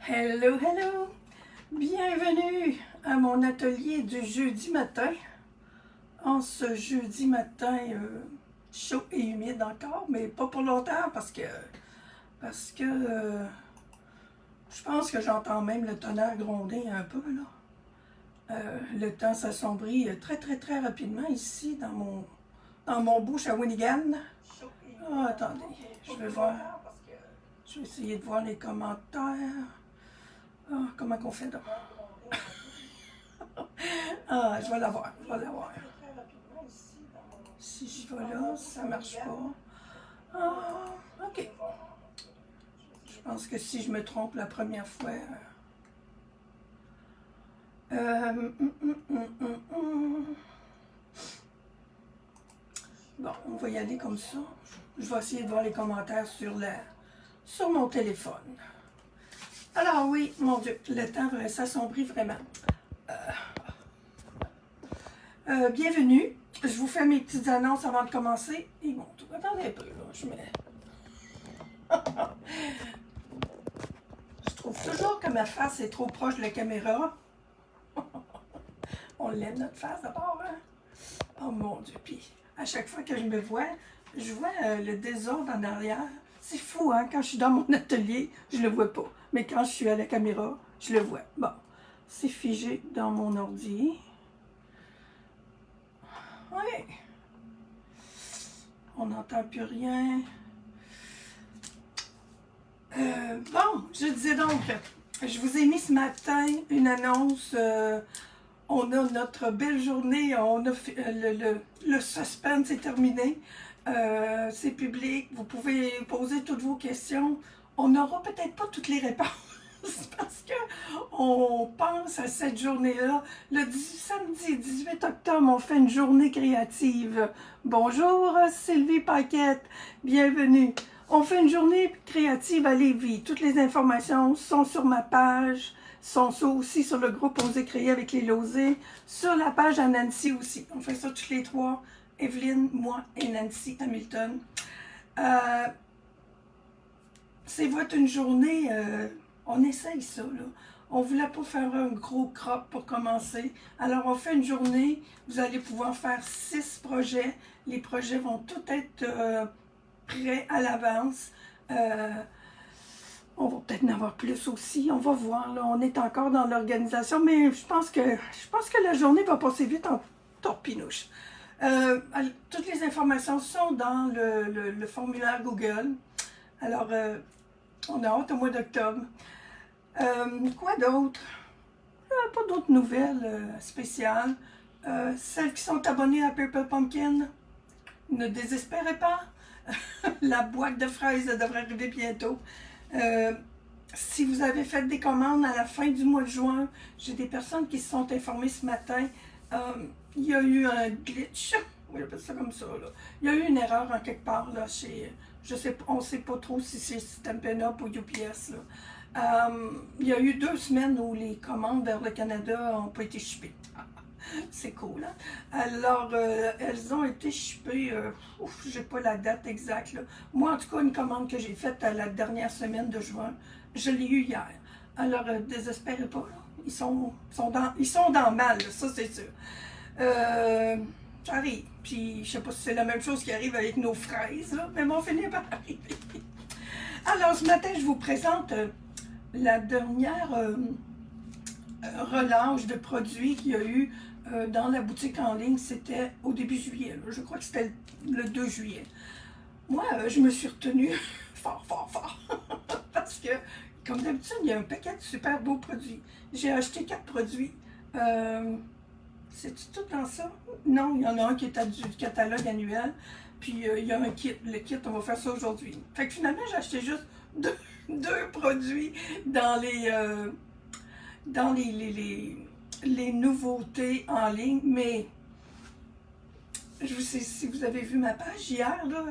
Hello, hello! Bienvenue à mon atelier du jeudi matin. En ce jeudi matin chaud et humide encore, mais pas pour longtemps parce que je pense que j'entends même le tonnerre gronder un peu là. Le temps s'assombrit très rapidement ici dans mon beau Shawinigan. Ah, attendez, je vais voir. Je vais essayer de voir les commentaires. Ah, comment qu'on fait donc? Ah, je vais l'avoir, je vais l'avoir. Si je vais là, ça marche pas. Ah, ok. Je pense que si je me trompe la première fois. Euh, hum, hum, hum, hum, hum. Bon, on va y aller comme ça. Je vais essayer de voir les commentaires sur mon téléphone. Alors oui, mon Dieu, le temps s'assombrit vraiment. Bienvenue. Je vous fais mes petites annonces avant de commencer. Et bon, attendez un peu, là. Je trouve toujours que ma face est trop proche de la caméra. On l'aime, notre face, d'abord, hein? Oh mon Dieu. Puis, à chaque fois que je vois le désordre en arrière. C'est fou, hein? Quand je suis dans mon atelier, je le vois pas. Mais quand je suis à la caméra, je le vois. Bon, c'est figé dans mon ordi. Oui. On n'entend plus rien. Bon, je disais donc, je vous ai mis ce matin une annonce. On a notre belle journée. On a le suspense est terminé. C'est public. Vous pouvez poser toutes vos questions. On n'aura peut-être pas toutes les réponses parce qu'on pense à cette journée-là. Le samedi 18 octobre, on fait une journée créative. Bonjour Sylvie Paquette, bienvenue. On fait une journée créative à Lévis. Toutes les informations sont sur ma page, sont aussi sur le groupe Osez créer avec les Losés, sur la page à Nancy aussi. On fait ça toutes les trois, Evelyne, moi et Nancy Hamilton. C'est votre une journée, on essaye ça, là. On ne voulait pas faire un gros crop pour commencer. Alors, on fait une journée, vous allez pouvoir faire 6 projets. Les projets vont tous être prêts à l'avance. On va peut-être en avoir plus aussi, on va voir, là. On est encore dans l'organisation, mais je pense que la journée va passer vite en torpinouche. Toutes les informations sont dans le formulaire Google. Alors, on a hâte au mois d'octobre. Quoi d'autre? Pas d'autres nouvelles spéciales. Celles qui sont abonnées à Purple Pumpkin, ne désespérez pas. La boîte de fraises devrait arriver bientôt. Si vous avez fait des commandes à la fin du mois de juin, j'ai des personnes qui se sont informées ce matin. Il y a eu un glitch. Oui, j'appelle ça comme ça, là. Il y a eu une erreur en quelque part là, on ne sait pas trop si c'est Stampin' Up ou UPS. Là. Il y a eu 2 semaines où les commandes vers le Canada n'ont pas été shippées. C'est cool, hein? Alors, elles ont été shippées, j'ai pas la date exacte, là. Moi, en tout cas, une commande que j'ai faite à la dernière semaine de juin, je l'ai eue hier. Alors, désespérez pas, là. Ils sont dans le mal, là, ça c'est sûr. Ça arrive. Puis, je sais pas si c'est la même chose qui arrive avec nos fraises, là, mais on finit par arriver. Alors, ce matin, je vous présente la dernière relâche de produits qu'il y a eu dans la boutique en ligne. C'était au début juillet, là. Je crois que c'était le 2 juillet. Moi, je me suis retenue fort, parce que, comme d'habitude, il y a un paquet de super beaux produits. J'ai acheté 4 produits. C'est tout dans ça? Non, il y en a un qui est du catalogue annuel. Puis il y a un kit. Le kit, on va faire ça aujourd'hui. Fait que finalement, j'ai acheté juste deux produits dans les nouveautés en ligne. Mais je ne sais si vous avez vu ma page hier, là,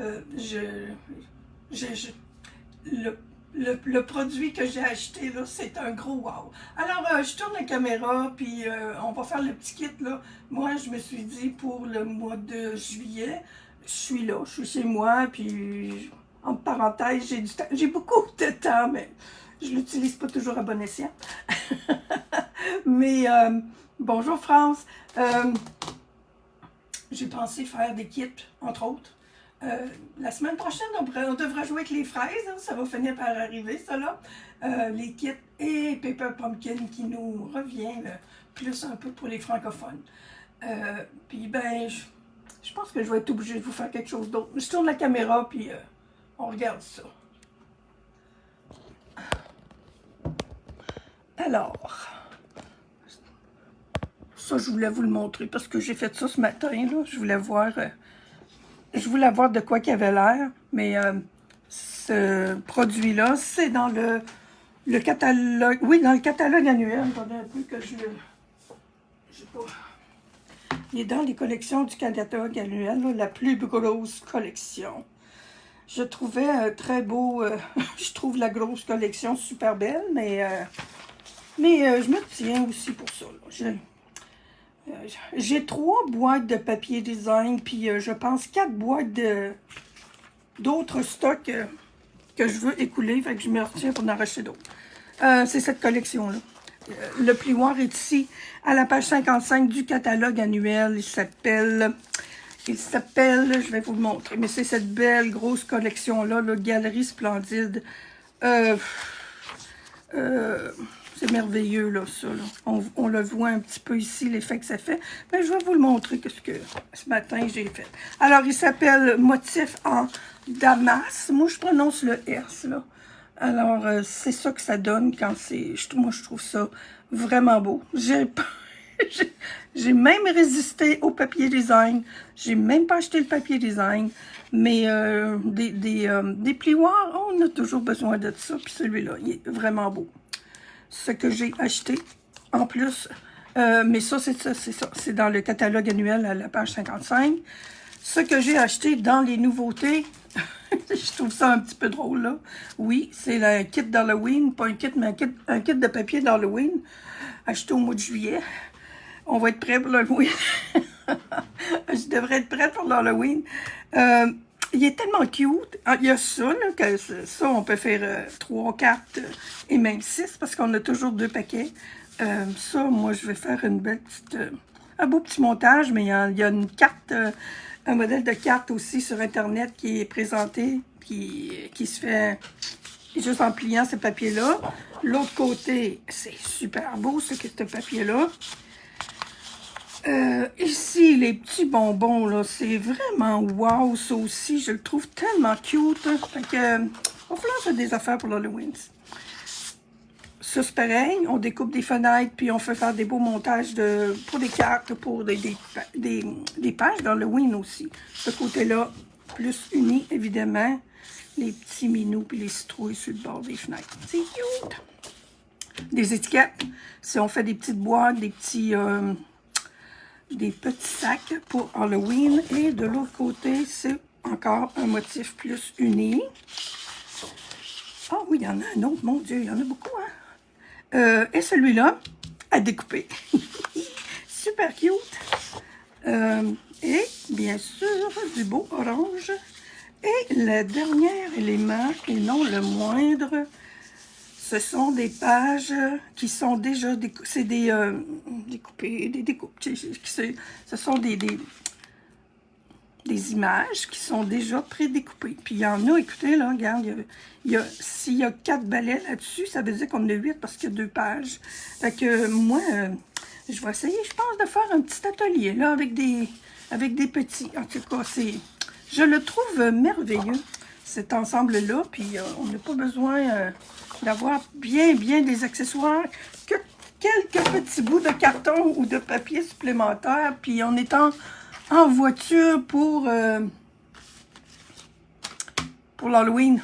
le produit que j'ai acheté, là, c'est un gros wow. Alors, je tourne la caméra, puis on va faire le petit kit, là. Moi, je me suis dit, pour le mois de juillet, je suis là, je suis chez moi, puis, entre parenthèses, j'ai beaucoup de temps, mais Je l'utilise pas toujours à bon escient. Mais bonjour France. J'ai pensé faire des kits, entre autres. La semaine prochaine, on devra jouer avec les fraises. Hein, ça va finir par arriver, ça là. Les kits et Paper Pumpkin qui nous revient plus un peu pour les francophones. Puis ben, je pense que je vais être obligée de vous faire quelque chose d'autre. Je tourne la caméra puis on regarde ça. Alors, ça je voulais vous le montrer parce que j'ai fait ça ce matin. Là. Je voulais voir de quoi qu'il avait l'air. Mais ce produit-là, c'est dans le catalogue. Oui, dans le catalogue annuel. Attendez un peu que je sais pas. Il est dans les collections du catalogue annuel, là, la plus grosse collection. Je trouvais très beau. Je trouve la grosse collection super belle, mais je me tiens aussi pour ça. J'ai 3 boîtes de papier design, puis je pense 4 boîtes d'autres stocks que je veux écouler, fait que je me retiens pour en racheter d'autres. C'est cette collection-là. Le plioir est ici, à la page 55 du catalogue annuel. Il s'appelle, je vais vous le montrer, mais c'est cette belle grosse collection-là, le Galerie Splendide. C'est merveilleux, là, ça. Là. On le voit un petit peu ici, l'effet que ça fait. Mais je vais vous le montrer, ce que ce matin j'ai fait. Alors, il s'appelle Motif en Damas. Moi, je prononce le S, là. Alors, c'est ça que ça donne quand c'est... Moi, je trouve ça vraiment beau. J'ai même résisté au papier design. J'ai même pas acheté le papier design. Mais des plioirs, on a toujours besoin de ça. Puis celui-là, il est vraiment beau. Ce que j'ai acheté en plus. Mais ça, c'est ça. C'est dans le catalogue annuel à la page 55. Ce que j'ai acheté dans les nouveautés, je trouve ça un petit peu drôle, là. Oui, c'est le kit d'Halloween. Pas un kit, mais un kit de papier d'Halloween. Acheté au mois de juillet. On va être prêt pour l'Halloween. Je devrais être prête pour l'Halloween. Il est tellement cute. Ah, il y a ça, là, que ça, on peut faire 3, 4 et même 6 parce qu'on a toujours 2 paquets. Ça, moi, je vais faire une belle petite, un beau petit montage, mais il y a une carte, un modèle de carte aussi sur Internet qui est présenté, qui se fait juste en pliant ce papier-là. L'autre côté, c'est super beau, ce papier-là. Ici, les petits bonbons, là, c'est vraiment wow, ça aussi. Je le trouve tellement cute. Hein. Fait que, on va faire des affaires pour l'Halloween. Ça, c'est pareil. On découpe des fenêtres, puis on fait faire des beaux montages pour des cartes, pour des pages d'Halloween aussi. Ce côté-là, plus uni, évidemment. Les petits minous, puis les citrouilles sur le bord des fenêtres. C'est cute. Des étiquettes. Si on fait des petites boîtes, des petits sacs pour Halloween. Et de l'autre côté, c'est encore un motif plus uni. Ah oui, il y en a un autre, mon Dieu, il y en a beaucoup, hein? Et celui-là, à découper. Super cute. Et bien sûr, du beau orange. Et le dernier élément, et non le moindre, ce sont des pages qui sont déjà découpées. C'est des découpes. Ce sont des images qui sont déjà prédécoupées. Puis il y en a, écoutez, là, regarde, s'il y a 4 balais là-dessus, ça veut dire qu'on en a 8 parce qu'il y a 2 pages. Fait que moi, je vais essayer, je pense, de faire un petit atelier, là, avec des petits. En tout cas, je le trouve merveilleux, cet ensemble-là. Puis on n'a pas besoin d'avoir bien des accessoires, que quelques petits bouts de carton ou de papier supplémentaire. Puis on est en voiture pour l'Halloween.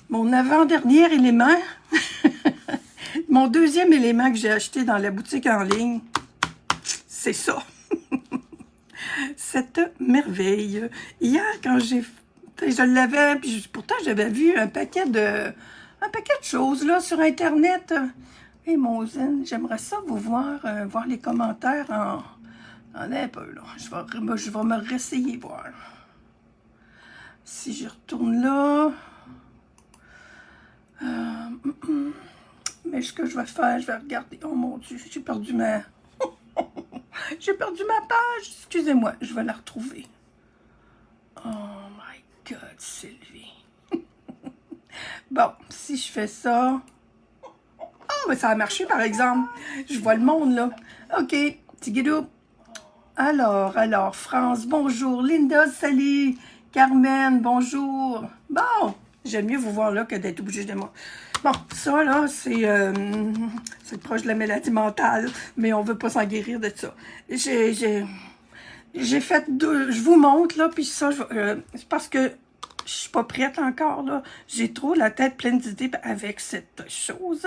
Mon avant-dernier élément, mon deuxième élément que j'ai acheté dans la boutique en ligne, c'est ça. Cette merveille. Hier, quand je l'avais, puis pourtant j'avais vu un paquet de choses là sur Internet. Et mon zen, j'aimerais ça vous voir les commentaires un peu, là. Je vais me réessayer voir. Si je retourne là... Mais ce que je vais faire, je vais regarder. Oh mon Dieu, j'ai perdu ma... j'ai perdu ma page. Excusez-moi, je vais la retrouver. Oh my God, Sylvie. Bon, si je fais ça... Oh, mais ça a marché, par exemple. Je vois le monde, là. OK, tigidou. Alors, France, bonjour. Linda, salut. Carmen, bonjour. Bon, j'aime mieux vous voir là que d'être obligé de moi. Bon, ça, là, c'est proche de la maladie mentale, mais on veut pas s'en guérir de ça. J'ai fait deux... Je vous montre, là, puis ça, c'est parce que je suis pas prête encore, là. J'ai trop la tête pleine d'idées avec cette chose.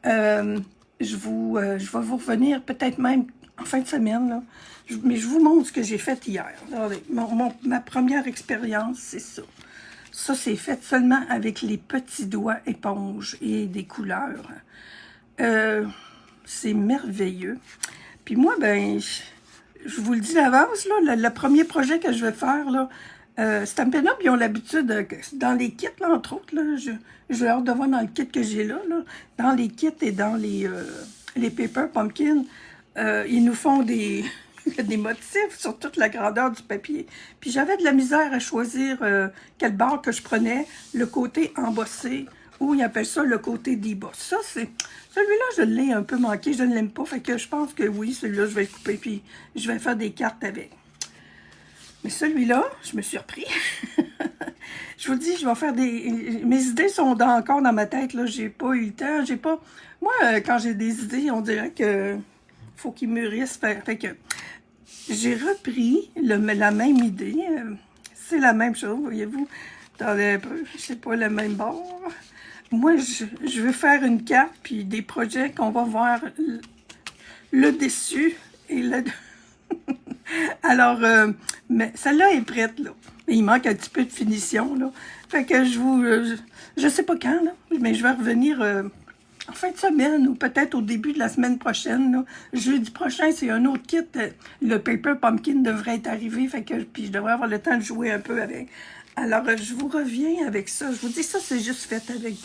Je vais vous revenir peut-être même en fin de semaine, là. Mais je vous montre ce que j'ai fait hier. Regardez, ma première expérience, c'est ça. Ça, c'est fait seulement avec les petits doigts éponges et des couleurs. C'est merveilleux. Puis moi, ben, je vous le dis d'avance, là, le premier projet que je vais faire, là, Stampin' Up, ils ont l'habitude, dans les kits, là, entre autres, là, je vais hâte de voir dans le kit que j'ai là, dans les kits et dans les Paper Pumpkin, ils nous font des motifs sur toute la grandeur du papier. Puis j'avais de la misère à choisir quel bord que je prenais, le côté embossé, ou ils appellent ça le côté déboss. Ça, c'est... Celui-là, je l'ai un peu manqué, je ne l'aime pas, fait que je pense que oui, celui-là, je vais le couper, puis je vais faire des cartes avec. Mais celui-là, je me suis repris. Je vous dis, je vais faire des... Mes idées sont encore dans ma tête, là. J'ai pas eu le temps, j'ai pas... Moi, quand j'ai des idées, on dirait que faut qu'ils mûrissent. Fait que j'ai repris la même idée. C'est la même chose, voyez-vous. Attendez un peu, c'est pas le même bord. Moi, je veux faire une carte, puis des projets qu'on va voir le dessus et le... Alors, mais celle-là est prête, là. Mais il manque un petit peu de finition, là. Fait que je sais pas quand, là, mais je vais revenir en fin de semaine ou peut-être au début de la semaine prochaine, là. Jeudi prochain, c'est un autre kit. Le Paper Pumpkin devrait être arrivé, fait que puis je devrais avoir le temps de jouer un peu avec. Alors, je vous reviens avec ça. Je vous dis, ça, c'est juste fait avec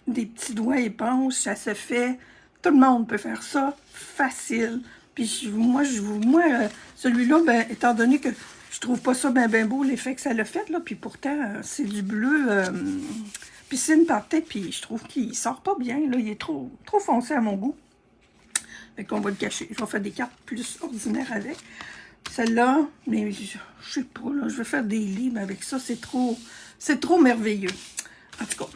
des petits doigts éponges. Ça se fait. Tout le monde peut faire ça. Facile. Puis moi, celui-là, ben, étant donné que je trouve pas ça ben beau, l'effet que ça l'a fait, là, puis pourtant, c'est du bleu piscine par tête, puis je trouve qu'il sort pas bien, là, il est trop foncé à mon goût. Fait qu'on va le cacher. Je vais faire des cartes plus ordinaires avec. Celle-là, mais je sais pas, là, je vais faire des livres avec ça, c'est trop merveilleux. En tout cas,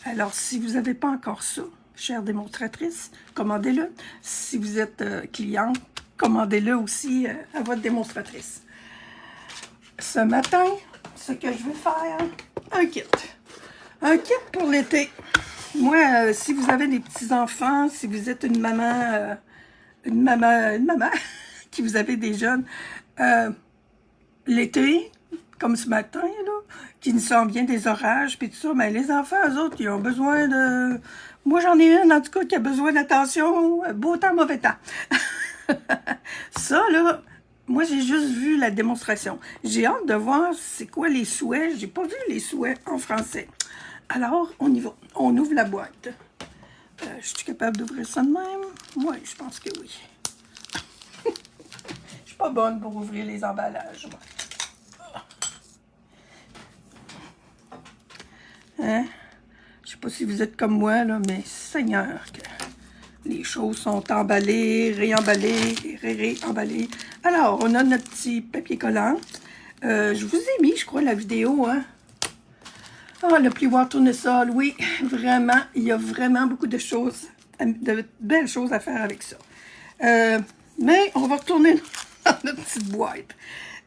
alors, si vous n'avez pas encore ça, chère démonstratrice, commandez-le. Si vous êtes cliente, commandez-le aussi à votre démonstratrice. Ce matin, ce que je vais faire, un kit. Un kit pour l'été. Moi, si vous avez des petits-enfants, si vous êtes une maman qui vous avez des jeunes, l'été, comme ce matin, là, qui nous sent bien des orages, puis tout ça, mais les enfants, eux autres, ils ont besoin de... Moi, j'en ai une, en tout cas, qui a besoin d'attention, beau temps, mauvais temps. Ça, là, moi, j'ai juste vu la démonstration. J'ai hâte de voir c'est quoi les souhaits. J'ai pas vu les souhaits en français. Alors, on y va. On ouvre la boîte. Je suis capable d'ouvrir ça de même? Oui, je pense que oui. Je suis pas bonne pour ouvrir les emballages, moi. Hein? Je sais pas si vous êtes comme moi, là, mais Seigneur, que les choses sont emballées, réemballées, réemballées. Alors, on a notre petit papier collant. Je vous ai mis, je crois, la vidéo, hein? Ah, le plioir tournesol, oui, vraiment, il y a vraiment beaucoup de choses, de belles choses à faire avec ça. Mais on va retourner dans notre petite boîte.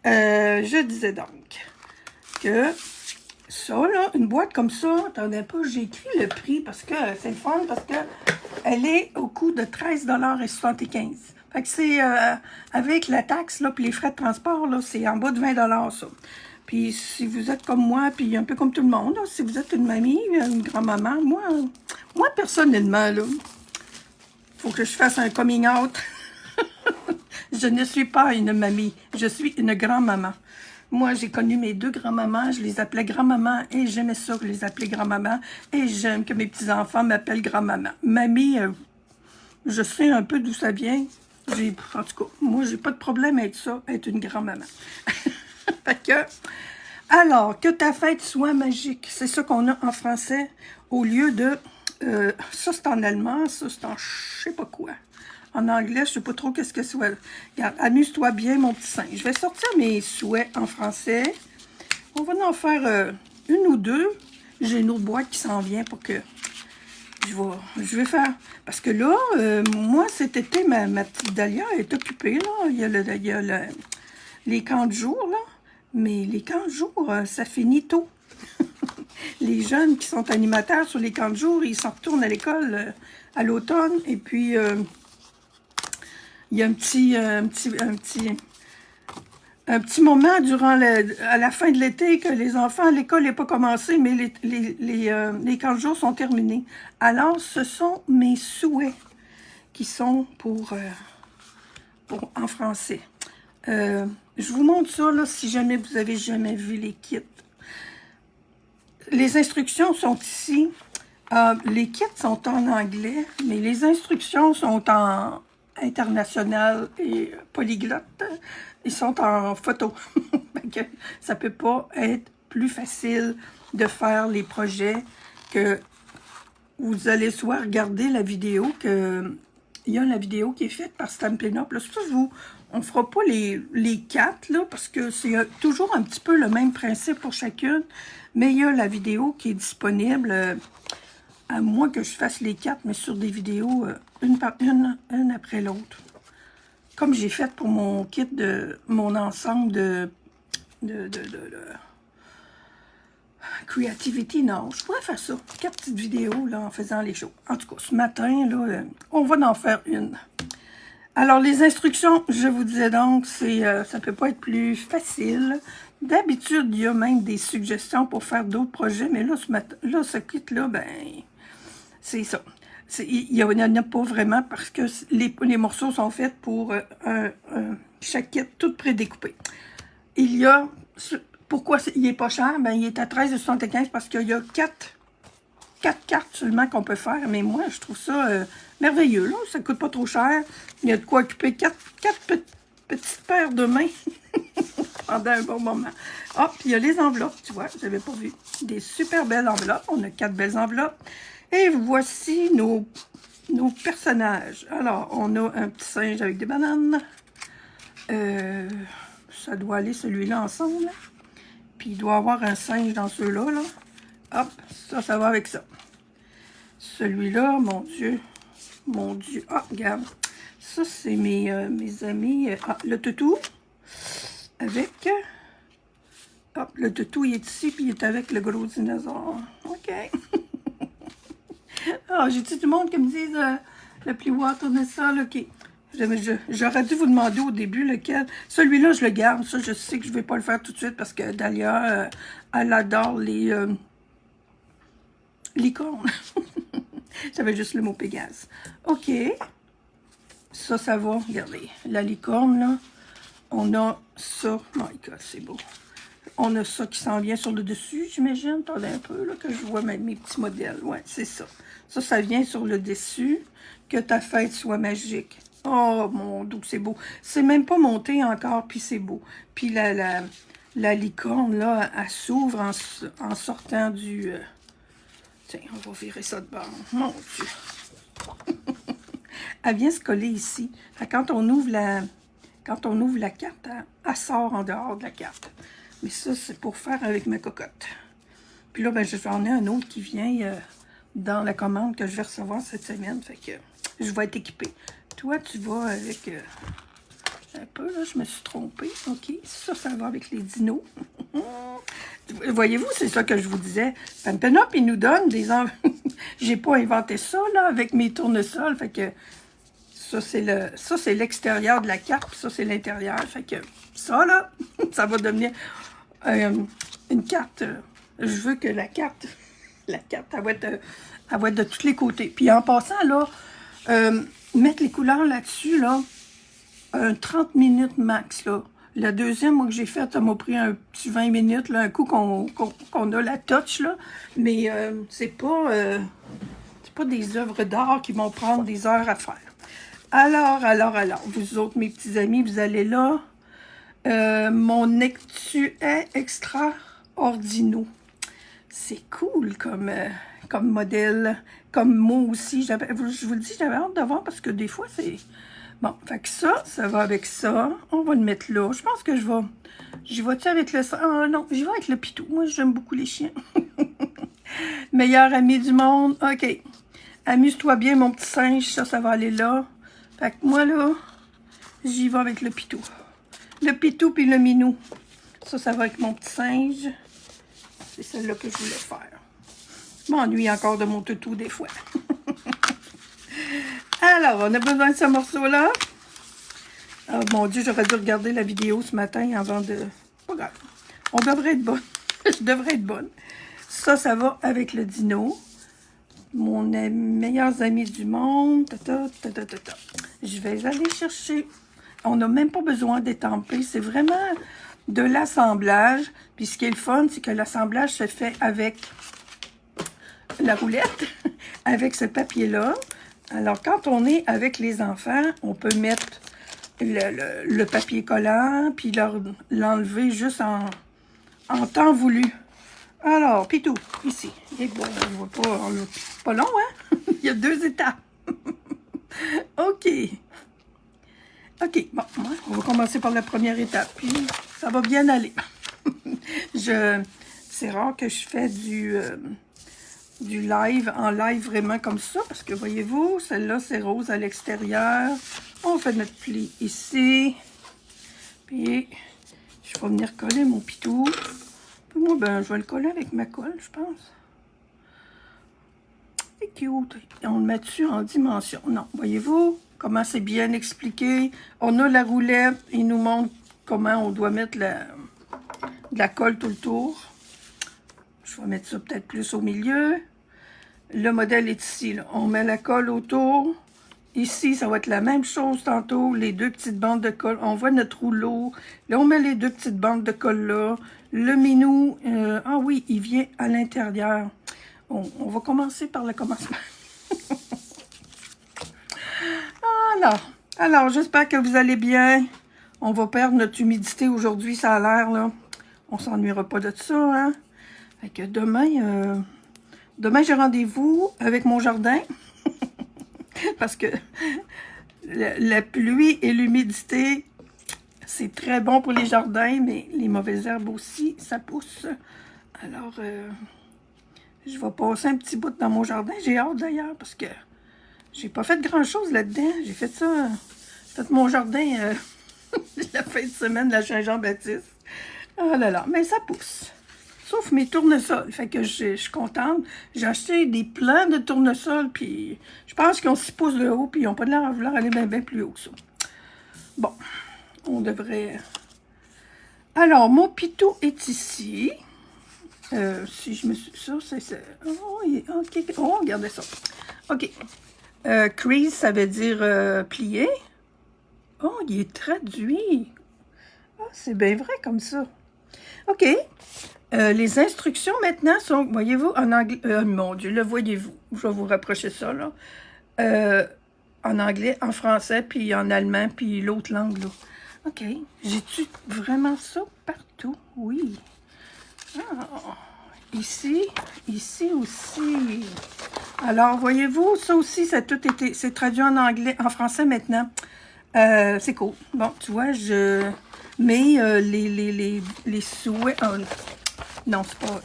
Je disais donc que ça, là, une boîte comme ça, attendez pas, j'ai écrit le prix parce que c'est le fun, parce que elle est au coût de 13,75 $. Fait que c'est avec la taxe, là, puis les frais de transport, là, c'est en bas de 20 $, ça. Puis si vous êtes comme moi, puis un peu comme tout le monde, là, si vous êtes une mamie, une grand-maman, moi personnellement, là, faut que je fasse un coming out. Je ne suis pas une mamie, je suis une grand-maman. Moi, j'ai connu mes deux grands-mamans, je les appelais grand-maman et j'aimais ça que les appeler grand-maman. Et j'aime que mes petits-enfants m'appellent grand-maman. Mamie, je sais un peu d'où ça vient. En tout cas, moi, j'ai pas de problème avec ça, être une grand-maman. Fait que, alors, que ta fête soit magique, c'est ça qu'on a en français, au lieu de, ça c'est en allemand, ça c'est en je sais pas quoi. En anglais, je sais pas trop qu'est-ce que c'est. Regarde, amuse-toi bien, mon petit singe. Je vais sortir mes souhaits en français. On va en faire une ou deux. J'ai une autre boîte qui s'en vient pour que je vais faire. Parce que là, moi, cet été, ma petite Dahlia est occupée. Là. Il y a les camps de jour, là. Mais les camps de jour, ça finit tôt. Les jeunes qui sont animateurs sur les camps de jour, ils s'en retournent à l'école à l'automne. Et puis, il y a un petit moment à la fin de l'été que les enfants, l'école n'est pas commencée, mais les camps de jour sont terminés. Alors, ce sont mes souhaits qui sont pour en français. Je vous montre ça, là, si jamais vous avez jamais vu les kits. Les instructions sont ici. Les kits sont en anglais, mais les instructions sont en international et polyglotte. Ils sont en photo. Ça ne peut pas être plus facile de faire les projets que vous allez soit regarder la vidéo, il y a la vidéo qui est faite par Stampin' Up. Là, c'est pour ça que on ne fera pas les quatre, là, parce que c'est toujours un petit peu le même principe pour chacune. Mais il y a la vidéo qui est disponible, à moins que je fasse les quatre, mais sur des vidéos, une après l'autre. Comme j'ai fait pour mon kit de mon ensemble de Creativity, non, je pourrais faire ça. 4 petites vidéos là, en faisant les choses. En tout cas, ce matin, là, on va en faire une. Alors, les instructions, je vous disais donc, ça ne peut pas être plus facile. D'habitude, il y a même des suggestions pour faire d'autres projets, mais là, ce kit-là, ben, c'est ça. Il n'y en a pas vraiment parce que les morceaux sont faits pour chaque kit, tout prédécoupé. Il y a... Pourquoi il n'est pas cher? Ben, il est à 13,75 parce qu'il y a 4 cartes seulement qu'on peut faire. Mais moi, je trouve ça merveilleux. Là. Ça ne coûte pas trop cher. Il y a de quoi occuper 4 petites paires de mains pendant un bon moment. Ah, puis il y a les enveloppes, tu vois, je n'avais pas vu. Des super belles enveloppes. On a 4 belles enveloppes. Et voici nos personnages. Alors, on a un petit singe avec des bananes. Ça doit aller celui-là ensemble. Puis il doit avoir un singe dans ceux-là. Là. Hop, ça va avec ça. Celui-là, mon Dieu. Mon Dieu. Ah, regarde. Ça, c'est mes amis. Ah, le toutou. Avec... Hop, le toutou, il est ici, puis il est avec le gros dinosaure. OK. Ah, j'ai-tu du monde qui me dise le plioir, tourner ça, là, OK. J'aurais dû vous demander au début lequel. Celui-là, je le garde. Ça, je sais que je ne vais pas le faire tout de suite parce que Dahlia, elle adore les licornes. J'avais juste le mot Pégase. OK. Ça va. Regardez. La licorne, là. On a ça. My God, c'est beau. On a ça qui s'en vient sur le dessus, j'imagine. Attendez un peu, là, que je vois mes petits modèles. Ouais, c'est ça. Ça vient sur le dessus. Que ta fête soit magique. Oh, mon Dieu, c'est beau. C'est même pas monté encore, puis c'est beau. Puis la licorne, là, elle s'ouvre en sortant du... Tiens, on va virer ça de bord. Mon Dieu. Elle vient se coller ici. Quand on ouvre la carte, elle sort en dehors de la carte. Mais ça, c'est pour faire avec ma cocotte. Puis là, ben, j'en ai un autre qui vient dans la commande que je vais recevoir cette semaine. Fait que je vais être équipée. Toi, tu vas avec... un peu, là, je me suis trompée. OK, ça va avec les dinos. Voyez-vous, c'est ça que je vous disais. Stampin' Up, il nous donne des... J'ai pas inventé ça, là, avec mes tournesols. Fait que ça, c'est l'extérieur de la carte, puis ça, c'est l'intérieur. Fait que ça, là, ça va devenir une carte. Je veux que la carte, elle va être de tous les côtés. Puis en passant, là, mettre les couleurs là-dessus, là, 30 minutes max, là. La deuxième, moi, que j'ai faite, ça m'a pris un petit 20 minutes, là, un coup qu'on a la touch, là. Mais c'est pas des œuvres d'art qui vont prendre des heures à faire. Alors, vous autres, mes petits amis, vous allez là. Mon Actuel Extraordino. C'est cool comme modèle, comme mot aussi. Je vous le dis, j'avais hâte de voir parce que des fois, c'est... Bon, fait que ça va avec ça. On va le mettre là. Je pense que j'y vais-tu avec le... Ah non, j'y vais avec le pitou. Moi, j'aime beaucoup les chiens. Meilleur ami du monde. OK. Amuse-toi bien, mon petit singe. Ça va aller là. Fait que moi, là, j'y vais avec le pitou. Le pitou puis le minou. Ça va avec mon petit singe. C'est celle-là que je voulais faire. Je m'ennuie encore de mon toutou des fois. Alors, on a besoin de ce morceau-là. Oh mon Dieu, j'aurais dû regarder la vidéo ce matin avant de... Pas grave. On devrait être bonne. Je devrais être bonne. Ça va avec le dino. Mon meilleur ami du monde. Je vais aller chercher. On n'a même pas besoin d'étamper. C'est vraiment de l'assemblage. Puis ce qui est le fun, c'est que l'assemblage se fait avec la roulette, avec ce papier-là. Alors, quand on est avec les enfants, on peut mettre le papier collant, puis l'enlever juste en temps voulu. Alors, Pitou, ici. Et bon, on va pas long, hein? Il y a 2 étapes. OK. OK, bon, on va commencer par la première étape, puis ça va bien aller. C'est rare que je fais du live, en live vraiment comme ça, parce que voyez-vous, celle-là, c'est rose à l'extérieur. On fait notre pli ici. Puis, je vais venir coller mon pitou. Puis moi, ben, je vais le coller avec ma colle, je pense. C'est cute. Et on le met dessus en dimension. Non, voyez-vous comment c'est bien expliqué. On a la roulette. Il nous montre comment on doit mettre de la colle tout le tour. Je vais mettre ça peut-être plus au milieu. Le modèle est ici, là. On met la colle autour. Ici, ça va être la même chose tantôt. Les 2 petites bandes de colle. On voit notre rouleau. Là, on met les 2 petites bandes de colle là. Le minou, ah oui, il vient à l'intérieur. On va commencer par le commencement. Alors, j'espère que vous allez bien. On va perdre notre humidité aujourd'hui, ça a l'air, là. On s'ennuiera pas de ça, hein. Fait que demain, j'ai rendez-vous avec mon jardin. Parce que la pluie et l'humidité, c'est très bon pour les jardins, mais les mauvaises herbes aussi, ça pousse. Alors, je vais passer un petit bout dans mon jardin. J'ai hâte d'ailleurs, parce que j'ai pas fait grand-chose là-dedans. J'ai fait ça, mon jardin la fin de semaine de la Saint-Jean-Baptiste. Oh là là, mais ça pousse. Sauf mes tournesols. Fait que je suis contente. J'ai acheté des plants de tournesols, puis je pense qu'ils ont 6 pouces de haut, puis ils n'ont pas de l'air à vouloir aller bien plus haut que ça. Bon, on devrait... Alors, mon pitou est ici. Si je me suis... Ça, c'est... Oh, OK. Oh, regardez ça. OK. Crease, ça veut dire plier. Oh, il est traduit. Ah, c'est bien vrai comme ça. OK. Les instructions maintenant sont, voyez-vous, en anglais. Mon Dieu, le voyez-vous. Je vais vous rapprocher ça, là. En anglais, en français, puis en allemand, puis l'autre langue, là. OK. J'ai-tu vraiment ça partout? Oui. Ah, ici aussi. Alors, voyez-vous, ça aussi, ça a tout été, c'est traduit en anglais, en français maintenant. C'est cool. Bon, tu vois, je mets les souhaits. Oh, non, c'est pas...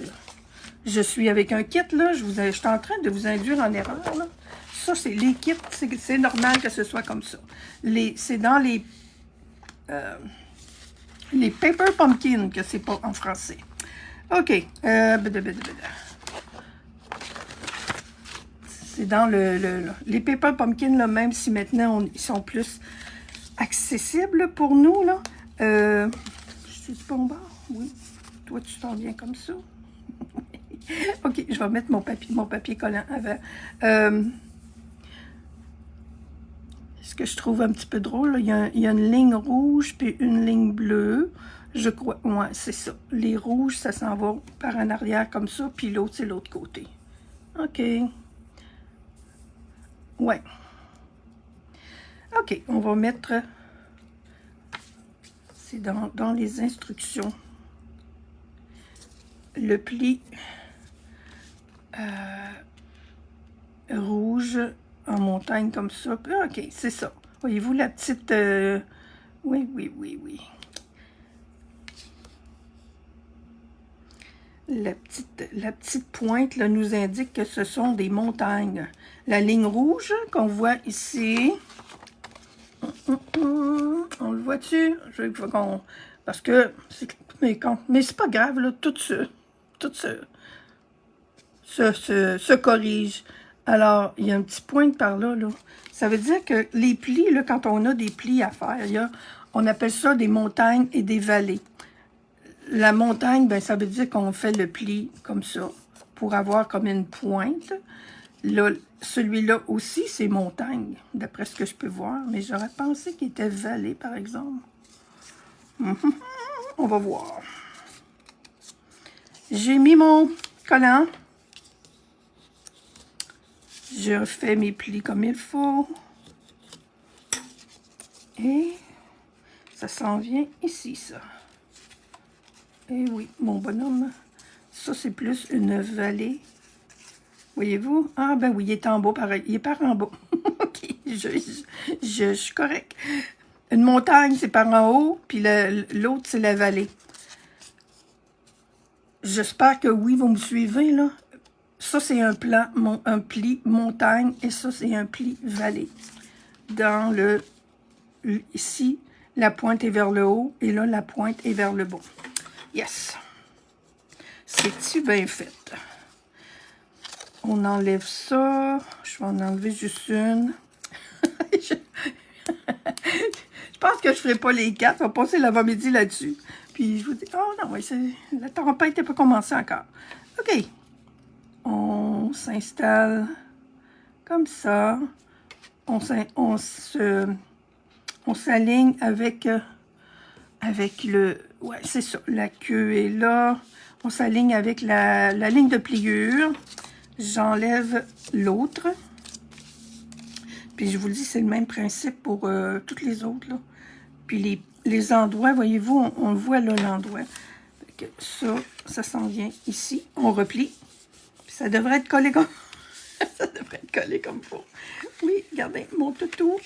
Je suis avec un kit, là. Je suis en train de vous induire en erreur, là. Ça, c'est les kits. C'est normal que ce soit comme ça. C'est dans les Paper Pumpkin que c'est pas en français. OK. C'est dans les Paper Pumpkin, là, même si maintenant, ils sont plus accessibles pour nous, là. C'est du bon bord? Oui. Toi, tu t'en viens comme ça. OK, je vais mettre mon papier collant avant. ce que je trouve un petit peu drôle, là, il y a une ligne rouge puis une ligne bleue. Je crois, ouais, c'est ça. Les rouges, ça s'en va par en arrière comme ça, puis l'autre, c'est l'autre côté. OK. Ouais. OK, on va mettre... C'est dans les instructions. Le pli rouge en montagne comme ça. OK, c'est ça. Voyez-vous la petite... Oui, oui, oui, oui. La petite pointe là, nous indique que ce sont des montagnes. La ligne rouge qu'on voit ici... On le voit-tu? Parce que... Mais c'est pas grave, là, tout se corrige. Alors, il y a un petit point par là, là. Ça veut dire que les plis, là, quand on a des plis à faire, on appelle ça des montagnes et des vallées. La montagne, ben, ça veut dire qu'on fait le pli comme ça, pour avoir comme une pointe. Là, celui-là aussi, c'est montagne, d'après ce que je peux voir. Mais j'aurais pensé qu'il était vallée, par exemple. On va voir. J'ai mis mon collant. Je fais mes plis comme il faut. Et ça s'en vient ici, ça. Et oui, mon bonhomme, ça c'est plus une vallée. Voyez-vous? Ah ben oui, il est en bas, pareil. Il est par en bas. OK, je suis correct. Une montagne, c'est par en haut, puis l'autre, c'est la vallée. J'espère que oui, vous me suivez, là. Ça, c'est un pli montagne, et ça, c'est un pli vallée. Dans ici, la pointe est vers le haut, et là, la pointe est vers le bas. Yes! C'est-tu bien fait? On enlève ça. Je vais en enlever juste une. Je pense que je ne ferai pas les 4. On va passer l'avant-midi là-dessus. Puis je vous dis, oh non, la tempête n'a pas commencé encore. OK. On s'installe comme ça. On s'aligne avec le... Ouais, c'est ça. La queue est là. On s'aligne avec la ligne de pliure. J'enlève l'autre. Puis je vous le dis, c'est le même principe pour toutes les autres, là. Puis les endroits, voyez-vous, on le voit là, l'endroit. Ça s'en vient ici. On replie. Puis ça devrait être collé comme... ça devrait être collé comme il faut. Oui, regardez, mon toutou,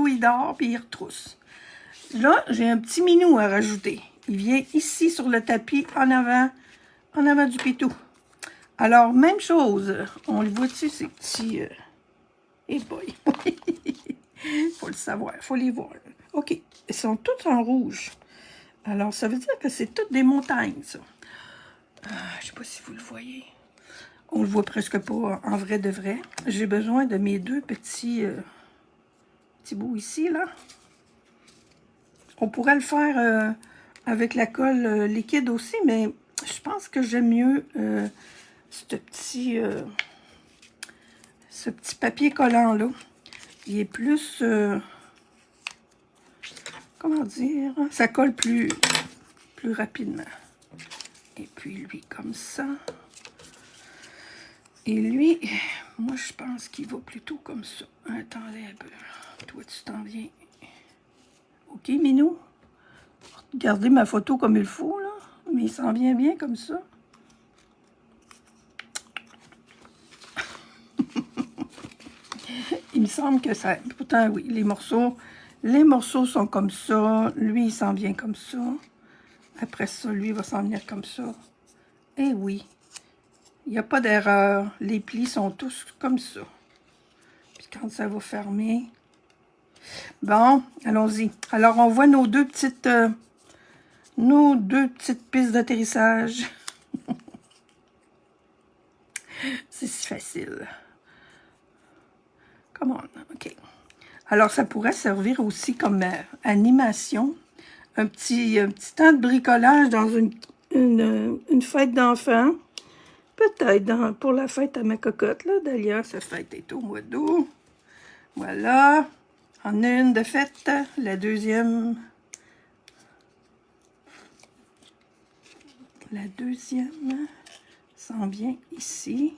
il dort, puis il retrousse. Là, j'ai un petit minou à rajouter. Il vient ici sur le tapis, en avant du pitou. Alors, même chose. On le voit-tu, ces petits... Eh boy! Il faut le savoir, il faut les voir. OK, ils sont tous en rouge. Alors, ça veut dire que c'est toutes des montagnes, ça. Je ne sais pas si vous le voyez. On le voit presque pas en vrai de vrai. J'ai besoin de mes deux petits bouts ici, là. On pourrait le faire avec la colle liquide aussi, mais je pense que j'aime mieux ce petit papier collant-là. Il est plus... comment dire? Ça colle plus rapidement. Et puis lui, comme ça. Et lui, moi, je pense qu'il va plutôt comme ça. Attendez un peu. Toi, tu t'en viens. OK, Minou? Regardez ma photo comme il faut, là. Mais il s'en vient bien comme ça. Il me semble que ça... Pourtant, oui, les morceaux sont comme ça. Lui, il s'en vient comme ça. Après ça, lui, il va s'en venir comme ça. Et oui, il n'y a pas d'erreur. Les plis sont tous comme ça. Puis quand ça va fermer... Bon, allons-y. Alors, on voit nos deux petites pistes d'atterrissage. C'est si facile. Come on, OK. Alors, ça pourrait servir aussi comme animation. Un petit temps de bricolage dans une fête d'enfants. Peut-être pour la fête à ma cocotte, là. D'ailleurs, sa fête est au mois d'août. Voilà. En une de faite, la deuxième s'en vient ici.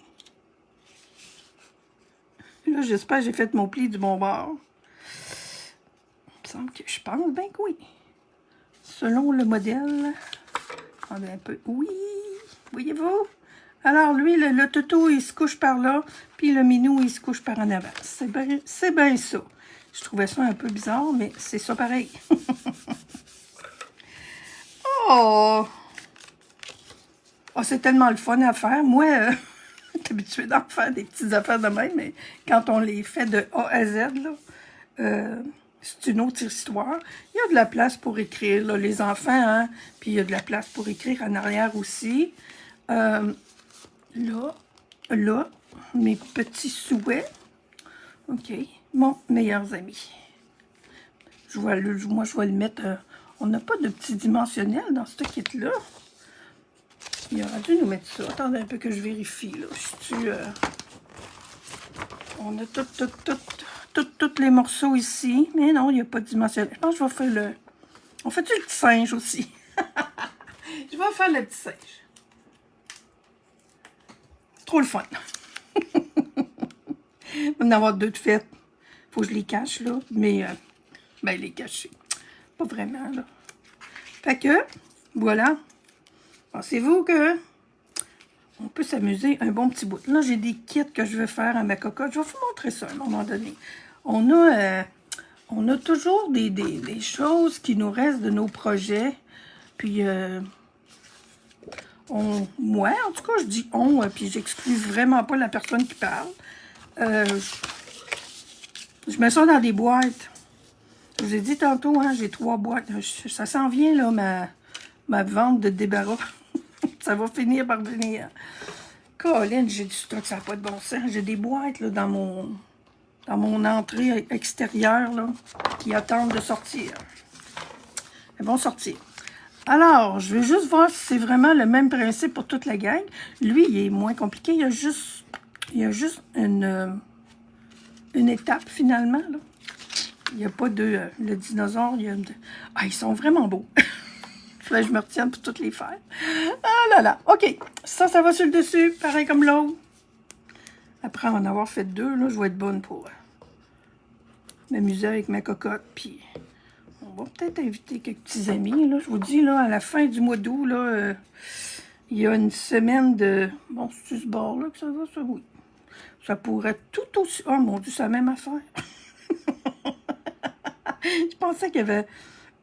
Là, j'espère que j'ai fait mon pli du bon bord. Il me semble que je pense bien que oui. Selon le modèle. Attendez un peu. Oui, voyez-vous? Alors, lui, le toutou, il se couche par là, puis le minou, il se couche par en avant. C'est bien ça. Je trouvais ça un peu bizarre, mais c'est ça pareil. Oh! Oh, c'est tellement le fun à faire. Moi, je suis habituée d'en faire des petites affaires de même, mais quand on les fait de A à Z, là, c'est une autre histoire. Il y a de la place pour écrire, là, les enfants, hein? Puis il y a de la place pour écrire en arrière aussi. Là, mes petits souhaits. OK. Mon meilleur ami. Moi, je vais le mettre... on n'a pas de petit dimensionnel dans ce kit-là. Il aurait dû nous mettre ça. Attendez un peu que je vérifie, là. On a tous les morceaux ici. Mais non, il n'y a pas de dimensionnel. Je pense que je vais faire le... On fait-tu le petit singe aussi? Je vais faire le petit singe. Trop le fun. Il va en avoir deux de fête. Faut que je les cache, là. Mais, ben, les cacher. Pas vraiment, là. Fait que, voilà. Pensez-vous que on peut s'amuser un bon petit bout. Là, j'ai des kits que je veux faire à ma cocotte. Je vais vous montrer ça à un moment donné. On a toujours des choses qui nous restent de nos projets. Puis, moi, en tout cas, je dis on, puis j'excuse vraiment pas la personne qui parle. Je mets ça dans des boîtes. Je vous ai dit tantôt, hein, j'ai 3 boîtes. Ça s'en vient, là, ma vente de débarras. Ça va finir par venir. Colin, j'ai du stock, ça n'a pas de bon sens. J'ai des boîtes là, dans mon entrée extérieure là, qui attendent de sortir. Elles vont sortir. Alors, je vais juste voir si c'est vraiment le même principe pour toute la gang. Lui, il est moins compliqué. Il y a juste une étape finalement. Là. Il n'y a pas de... le dinosaure, Ah, ils sont vraiment beaux. Là, je me retiens pour toutes les faire. Ah là là. OK. Ça va sur le dessus. Pareil comme l'autre. Après en avoir fait 2, là, je vais être bonne pour m'amuser avec ma cocotte. Puis, on va peut-être inviter quelques petits amis. Là. Je vous dis, là, à la fin du mois d'août, là, il y a une semaine de... Bon, c'est ce bord-là que ça va, ça, oui. Ça pourrait tout aussi... Oh mon Dieu, c'est la même affaire. Je pensais qu'il y avait...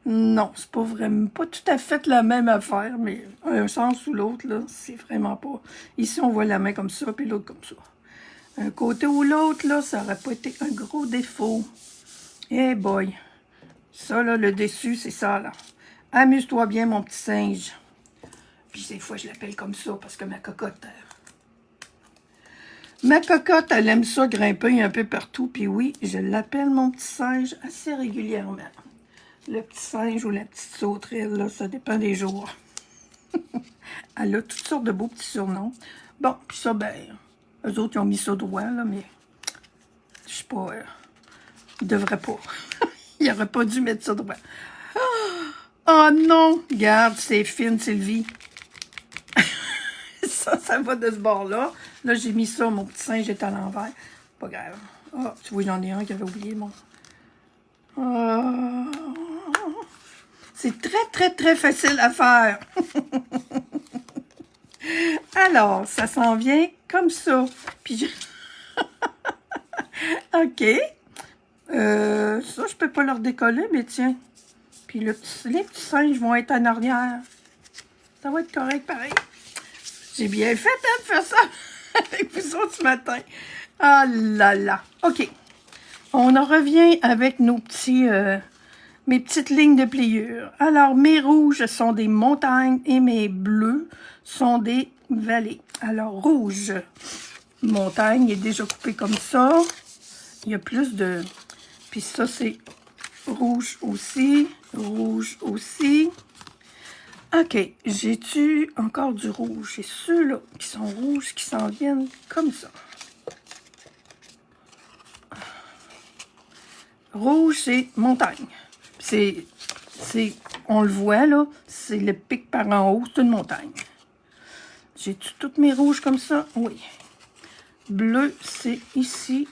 Non, c'est pas vraiment, pas tout à fait la même affaire, mais un sens ou l'autre, là, c'est vraiment pas... Ici, on voit la main comme ça, puis l'autre comme ça. Un côté ou l'autre, là, ça aurait pas été un gros défaut. Eh boy! Ça, là, le dessus, c'est ça, là. Amuse-toi bien, mon petit singe. Puis des fois, je l'appelle comme ça, parce que ma cocotte, elle aime ça grimper un peu partout, puis oui, je l'appelle mon petit singe assez régulièrement. Le petit singe ou la petite sauterelle, là, ça dépend des jours. Elle a toutes sortes de beaux petits surnoms. Bon, puis ça, ben, eux autres, ils ont mis ça droit, là, mais je sais pas, ils devraient pas. Ils n'auraient pas dû mettre ça droit. Oh non! Regarde, c'est fine, Sylvie. ça va de ce bord-là. Là, j'ai mis ça, mon petit singe est à l'envers. Pas grave. Ah, tu vois, j'en ai un qui avait oublié, mon... C'est très, très, très facile à faire. Alors, ça s'en vient comme ça. Puis, OK. Ça, je peux pas leur décoller, mais tiens. Puis, les petits singes vont être en arrière. Ça va être correct, pareil. J'ai bien fait, hein, de faire ça avec vous autres ce matin. Ah là là. OK. On en revient avec nos petits... mes petites lignes de pliure. Alors, mes rouges sont des montagnes et mes bleus sont des vallées. Alors, rouge, montagne est déjà coupé comme ça. Il y a plus de... Puis ça, c'est rouge aussi. Rouge aussi. OK, j'ai-tu encore du rouge? J'ai ceux-là qui sont rouges, qui s'en viennent comme ça. Rouge, c'est montagne. On le voit, là, c'est le pic par en haut, c'est une montagne. J'ai-tu toutes mes rouges comme ça? Oui. Bleu, c'est ici.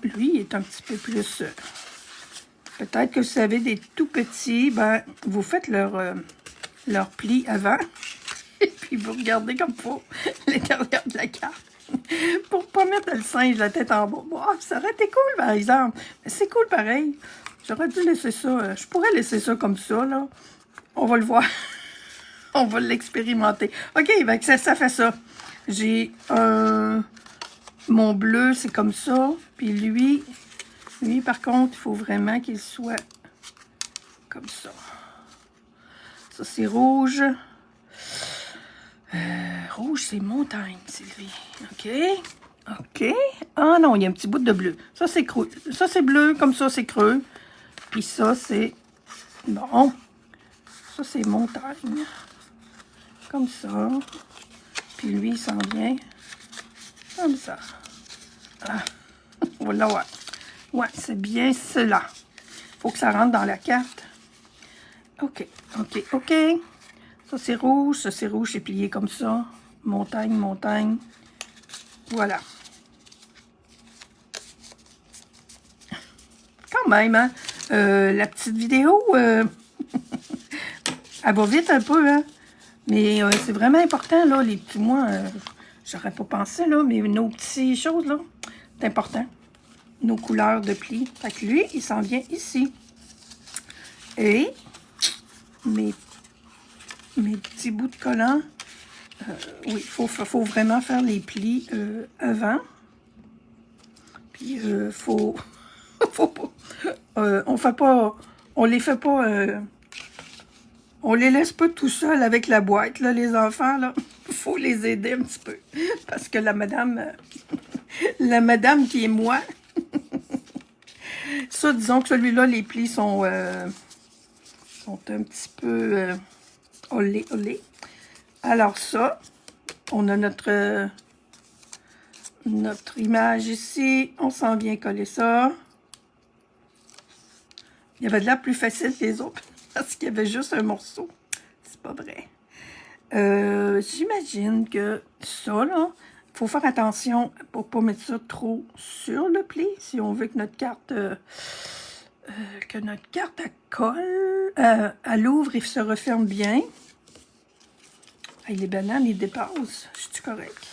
Lui, il est un petit peu plus... peut-être que vous avez des tout petits, ben, vous faites leur pli avant. Et puis, vous regardez comme il faut l'intérieur de la carte. Pour pas mettre le singe la tête en bas. Bon, ça aurait été cool, par exemple. Mais c'est cool pareil. J'aurais dû laisser ça. Je pourrais laisser ça comme ça, là. On va le voir. On va l'expérimenter. OK, ben, ça fait ça. J'ai mon bleu, c'est comme ça. Puis lui, par contre, il faut vraiment qu'il soit comme ça. Ça, c'est rouge. Rouge, c'est montagne, Sylvie. OK. OK. Ah non, il y a un petit bout de bleu. Ça, c'est creux. Ça, c'est bleu. Comme ça, c'est creux. Puis ça, c'est... Bon. Ça, c'est montagne. Comme ça. Puis lui, il s'en vient. Comme ça. Ah. Voilà, ouais. Ouais, c'est bien cela. Faut que ça rentre dans la carte. OK. OK. OK. Ça, c'est rouge. Ça, c'est rouge. C'est plié comme ça. Montagne, montagne. Voilà. Quand même, hein? La petite vidéo, elle va vite un peu, hein? Mais c'est vraiment important, là, les petits mois. J'aurais pas pensé, là, mais nos petites choses, là, c'est important. Nos couleurs de plis. Fait que lui, il s'en vient ici. Et mes petits bouts de collant, oui, il faut vraiment faire les plis avant. Puis, faut pas... on les fait pas... on les laisse pas tout seuls avec la boîte, là, les enfants, là. Faut les aider un petit peu. Parce que la madame qui est moi... ça, disons que celui-là, les plis sont un petit peu olé. Alors ça, on a notre image ici. On s'en vient coller ça. Il y avait de l'air plus facile que les autres parce qu'il y avait juste un morceau. C'est pas vrai. J'imagine que ça, là, il faut faire attention pour pas mettre ça trop sur le pli si on veut que notre carte elle colle, elle ouvre et se referme bien. Hey, les bananes, ils dépassent. Je suis correct.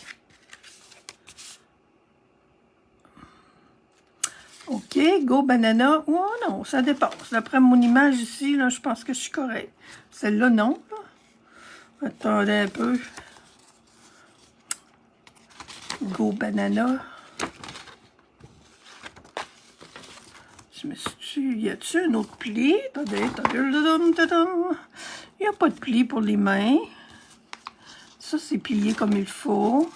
OK, go banana. Oh non, ça dépasse. D'après mon image ici, là, je pense que je suis correct. Celle-là, non. Là. Attendez un peu. Go banana. Je me suis... Y a-t-il un autre pli? Attendez. Il n'y a pas de pli pour les mains. Ça, c'est plié comme il faut.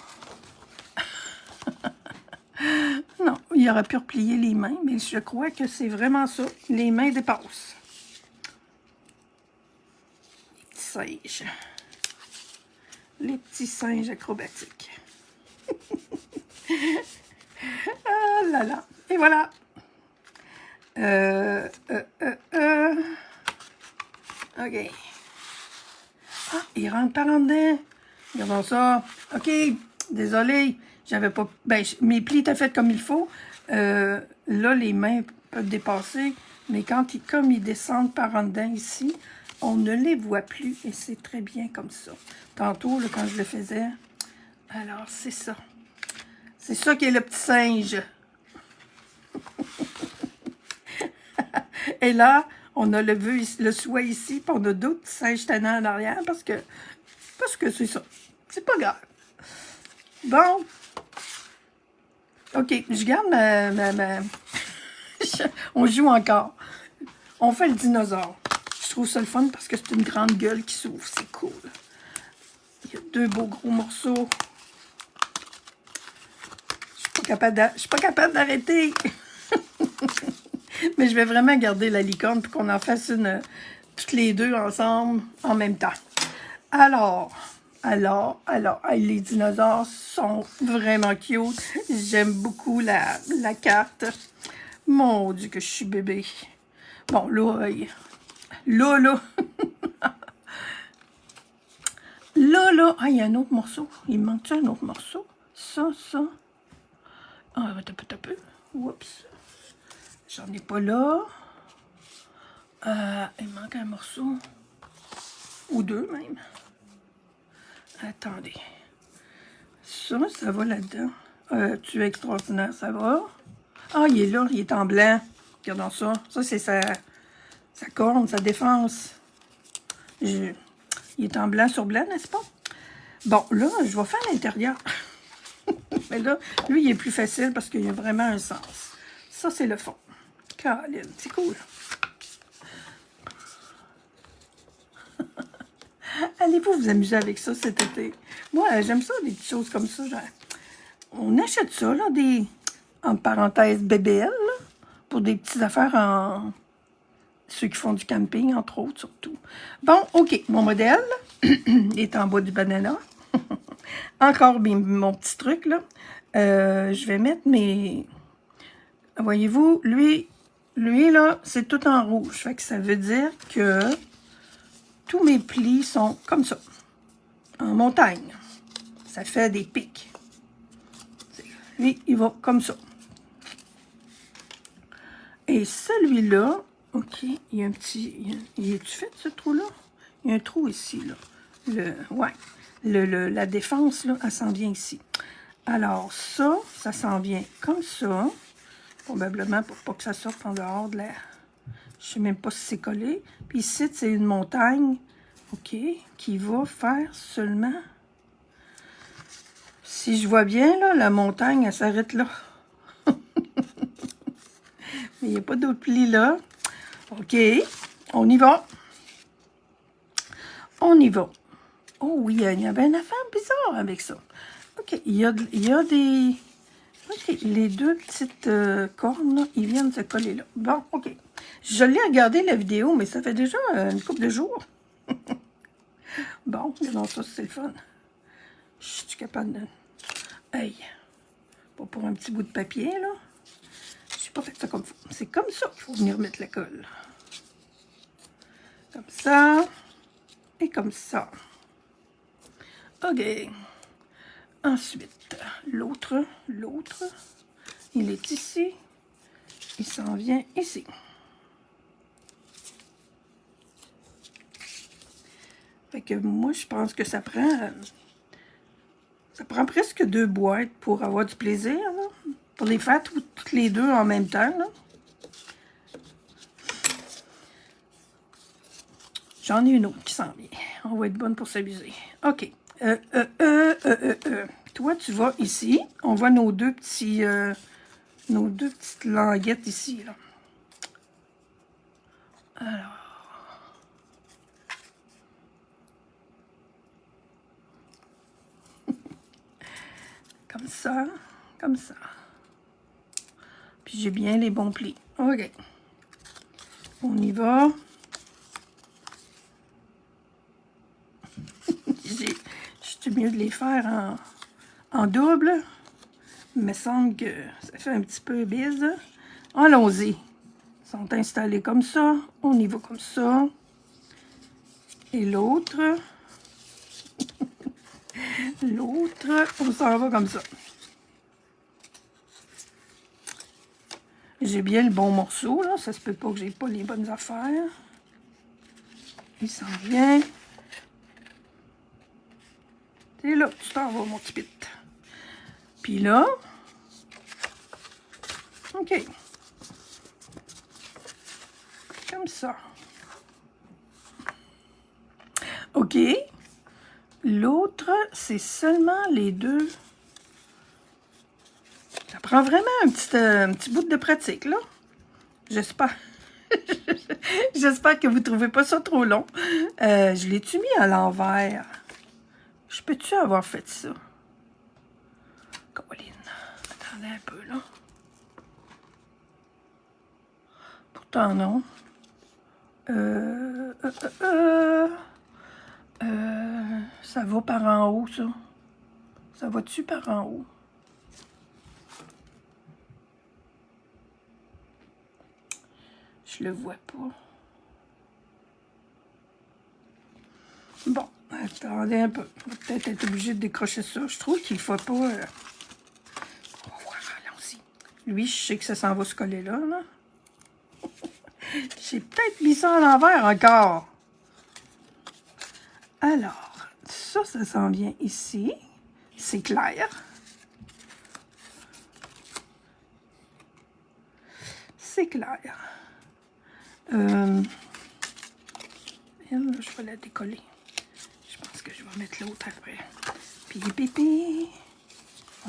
Non, il aurait pu replier les mains, mais je crois que c'est vraiment ça. Les mains dépassent. Les petits singes. Les petits singes acrobatiques. Ah là là. Et voilà. OK. Ah, il rentre par en dedans. Regardons ça. OK, désolé. J'avais pas... Ben, mes plis étaient faits comme il faut. Là, les mains peuvent dépasser. Mais comme ils descendent par en dedans ici, on ne les voit plus. Et c'est très bien comme ça. Tantôt, là, quand je le faisais... Alors, c'est ça. C'est ça qui est le petit singe. Et là, on a le soie ici, puis on a d'autres petits singes tannants en arrière, parce que c'est ça. C'est pas grave. Bon. OK, je garde ma... On joue encore. On fait le dinosaure. Je trouve ça le fun parce que c'est une grande gueule qui s'ouvre. C'est cool. Il y a deux beaux gros morceaux. Je suis pas capable d'arrêter. Mais je vais vraiment garder la licorne pour qu'on en fasse une toutes les deux ensemble en même temps. Alors, Hey, les dinosaures sont vraiment cute. J'aime beaucoup la carte. Mon Dieu que je suis bébé. Bon, là, là. Là. Ah, il y a un autre morceau. Il me manque un autre morceau. Ça. Ah, un peu. Oups. J'en ai pas là. Il manque un morceau. Ou deux, même. Attendez. Ça va là-dedans. Tu es extraordinaire, ça va. Ah, il est là, il est en blanc. Regardons ça. Ça, c'est sa corne, sa défense. Il est en blanc sur blanc, n'est-ce pas? Bon, là, je vais faire l'intérieur. Mais là, lui, il est plus facile parce qu'il y a vraiment un sens. Ça, c'est le fond. Caroline, c'est cool. Allez-vous vous amuser avec ça cet été? Moi, j'aime ça, des petites choses comme ça. Genre, on achète ça, là, en parenthèse, BBL, là, pour des petites affaires en... Ceux qui font du camping, entre autres, surtout. Bon, OK, mon modèle est en bas du banana. Encore mon petit truc, là. Je vais mettre mes... Voyez-vous, lui, là, c'est tout en rouge. Fait que ça veut dire que tous mes plis sont comme ça, en montagne. Ça fait des pics. Lui, il va comme ça. Et celui-là, OK, il y a un petit... Il est-tu fait, ce trou-là? Il y a un trou ici, là. Ouais. La défense, là, elle s'en vient ici. Alors, ça s'en vient comme ça. Probablement pour pas que ça sorte en dehors de l'air. Je sais même pas si c'est collé. Puis ici, c'est une montagne, OK, qui va faire seulement... Si je vois bien, là, la montagne, elle s'arrête là. Mais il n'y a pas d'autre pli là. OK, on y va. On y va. Oh oui, il y avait une affaire bizarre avec ça. OK, il y a des... OK, les deux petites cornes, là, ils viennent se coller là. Bon, OK. Je l'ai regardé la vidéo, mais ça fait déjà une couple de jours. Bon, regardons ça, c'est le fun. Je suis capable de... Hey, pas pour un petit bout de papier, là. Je n'ai pas fait ça comme ça. C'est comme ça qu'il faut venir mettre la colle. Comme ça. Et comme ça. OK. Ensuite, l'autre, il est ici. Il s'en vient ici. Fait que moi, je pense que ça prend presque 2 boîtes pour avoir du plaisir, là. Pour les faire toutes les deux en même temps, là. J'en ai une autre qui s'en vient. On va être bonne pour s'amuser. OK. Toi, tu vas ici. On voit nos deux petites languettes ici, là. Alors. Comme ça. Comme ça. Puis j'ai bien les bons plis. OK. On y va. C'est mieux de les faire en double. Il me semble que ça fait un petit peu bise. Allons-y. Ils sont installés comme ça. On y va comme ça. Et l'autre. L'autre, on s'en va comme ça. J'ai bien le bon morceau, là. Ça se peut pas que j'ai pas les bonnes affaires. Il s'en vient. C'est là, tu t'en vas, mon petit pit. Puis là, OK. Comme ça. OK. L'autre, c'est seulement les deux. Ça prend vraiment un petit bout de pratique, là. J'espère. J'espère que vous ne trouvez pas ça trop long. Je l'ai-tu mis à l'envers? Je peux-tu avoir fait ça? Colline. Attendez un peu, là. Pourtant, non. Ça va par en haut, ça. Ça va-tu par en haut? Je le vois pas. Bon, attendez un peu. On va peut-être être obligé de décrocher ça. Je trouve qu'il ne faut pas... On va voir, allons-y. Lui, je sais que ça s'en va se coller là, là. J'ai peut-être mis ça à l'envers encore. Alors, ça s'en vient ici. C'est clair. C'est clair. Elle, je vais la décoller. Je pense que je vais mettre l'autre après. Puis, pipi.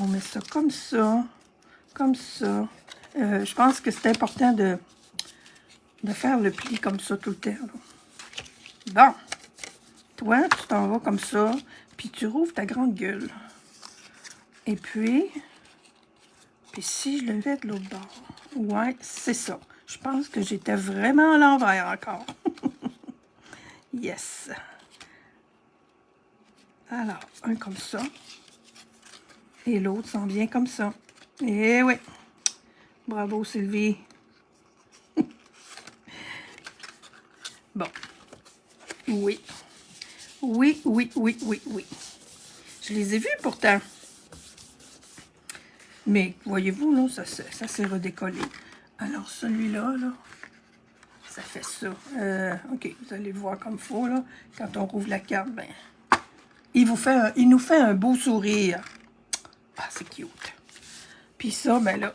On met ça comme ça. Comme ça. Je pense que c'est important de faire le pli comme ça tout le temps. Là. Bon. Toi, tu t'en vas comme ça. Puis, tu rouvres ta grande gueule. Et puis si je le mets de l'autre bord. Ouais, c'est ça. Je pense que j'étais vraiment à l'envers encore. Yes. Alors, un comme ça. Et l'autre s'en vient comme ça. Eh oui. Bravo, Sylvie. Bon. Oui. Oui, oui, oui, oui, oui. Je les ai vus pourtant. Mais, voyez-vous, là, ça s'est redécollé. Alors, celui-là, là, ça fait ça. OK, vous allez le voir comme il faut, là. Quand on rouvre la carte, ben, il nous fait un beau sourire. Ah, c'est cute. Puis ça, ben là,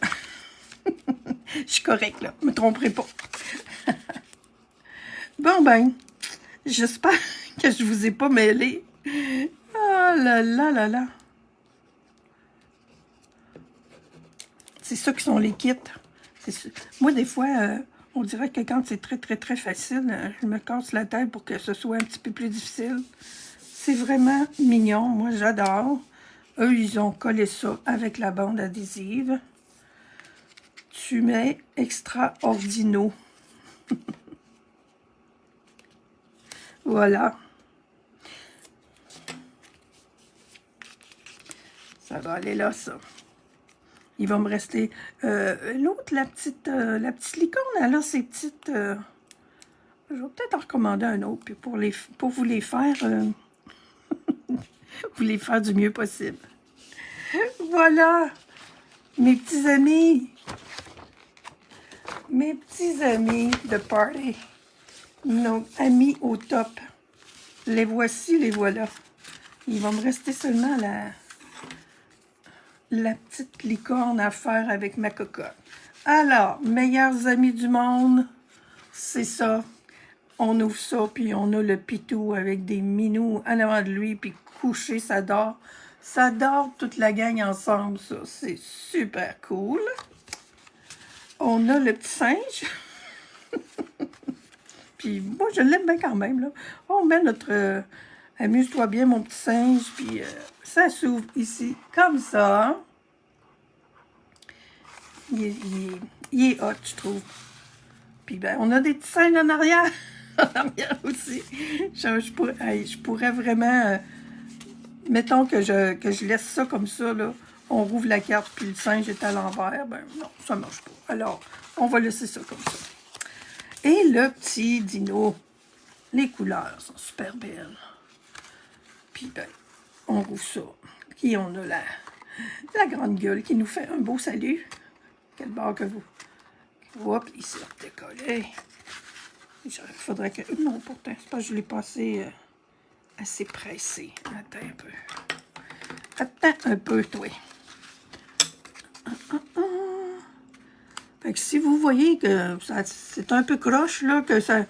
je suis correcte, là. Ne me tromperez pas. Bon, ben, j'espère que je vous ai pas mêlé. Ah là là là là. C'est ça qui sont les kits. Moi, des fois, on dirait que quand c'est très, très, très facile, je me casse la tête pour que ce soit un petit peu plus difficile. C'est vraiment mignon. Moi, j'adore. Eux, ils ont collé ça avec la bande adhésive. Tu mets extraordino. Voilà. Ça va aller là, ça. Il va me rester... L'autre, la petite licorne, elle a ses petites... je vais peut-être en recommander un autre, puis pour vous les faire... vous les faire du mieux possible. Voilà, mes petits amis. Mes petits amis de party. Nos amis au top. Les voici, les voilà. Il va me rester seulement la petite licorne à faire avec ma cocotte. Alors, meilleurs amis du monde, c'est ça. On ouvre ça, puis on a le pitou avec des minous en avant de lui, puis couché, ça dort. Ça dort toute la gang ensemble, ça. C'est super cool. On a le petit singe. Puis moi, je l'aime bien quand même, là. On met notre... amuse-toi bien, mon petit singe. Puis ça s'ouvre ici, comme ça. Il est hot, je trouve. Puis ben, on a des petits singes en arrière. En arrière aussi. Je pourrais vraiment... mettons que je laisse ça comme ça, là. On rouvre la carte, puis le singe est à l'envers. Ben non, ça marche pas. Alors, on va laisser ça comme ça. Et le petit dino, les couleurs sont super belles. Puis, ben, on rouvre ça. Puis, on a la grande gueule qui nous fait un beau salut. Quel bord que vous... Hop, il s'est décollé. Il faudrait que... Non, pourtant, c'est pas que je l'ai passé assez pressé. Attends un peu. Attends un peu, toi. Fait que si vous voyez que c'est un peu croche, là, que ça...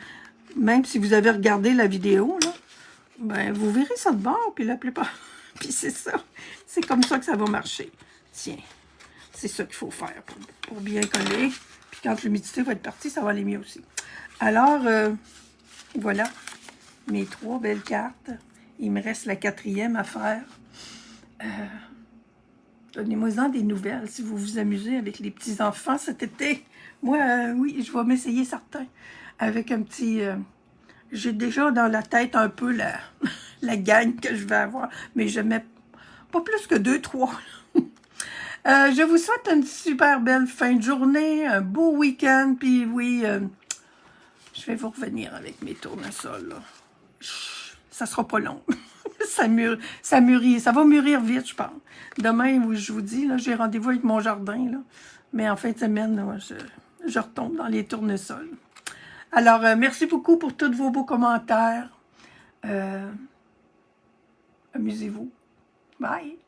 Même si vous avez regardé la vidéo, là, ben, vous verrez ça de bord, puis la plupart... puis c'est ça. C'est comme ça que ça va marcher. Tiens, c'est ça qu'il faut faire pour bien coller. Puis quand l'humidité va être partie, ça va aller mieux aussi. Alors, voilà. Mes 3 belles cartes. Il me reste la 4e à faire. Donnez-moi-en des nouvelles si vous vous amusez avec les petits-enfants cet été. Moi, oui, je vais m'essayer certains. Avec un petit... j'ai déjà dans la tête un peu la gang que je vais avoir. Mais je mets pas plus que 2, 3. Je vous souhaite une super belle fin de journée, un beau week-end, puis oui, je vais vous revenir avec mes tournesols, là. Ça sera pas long. ça mûrit, ça va mûrir vite, je pense. Demain, je vous dis, là, j'ai rendez-vous avec mon jardin, là. Mais en fin de semaine, là, je retombe dans les tournesols. Alors, merci beaucoup pour tous vos beaux commentaires. Amusez-vous. Bye!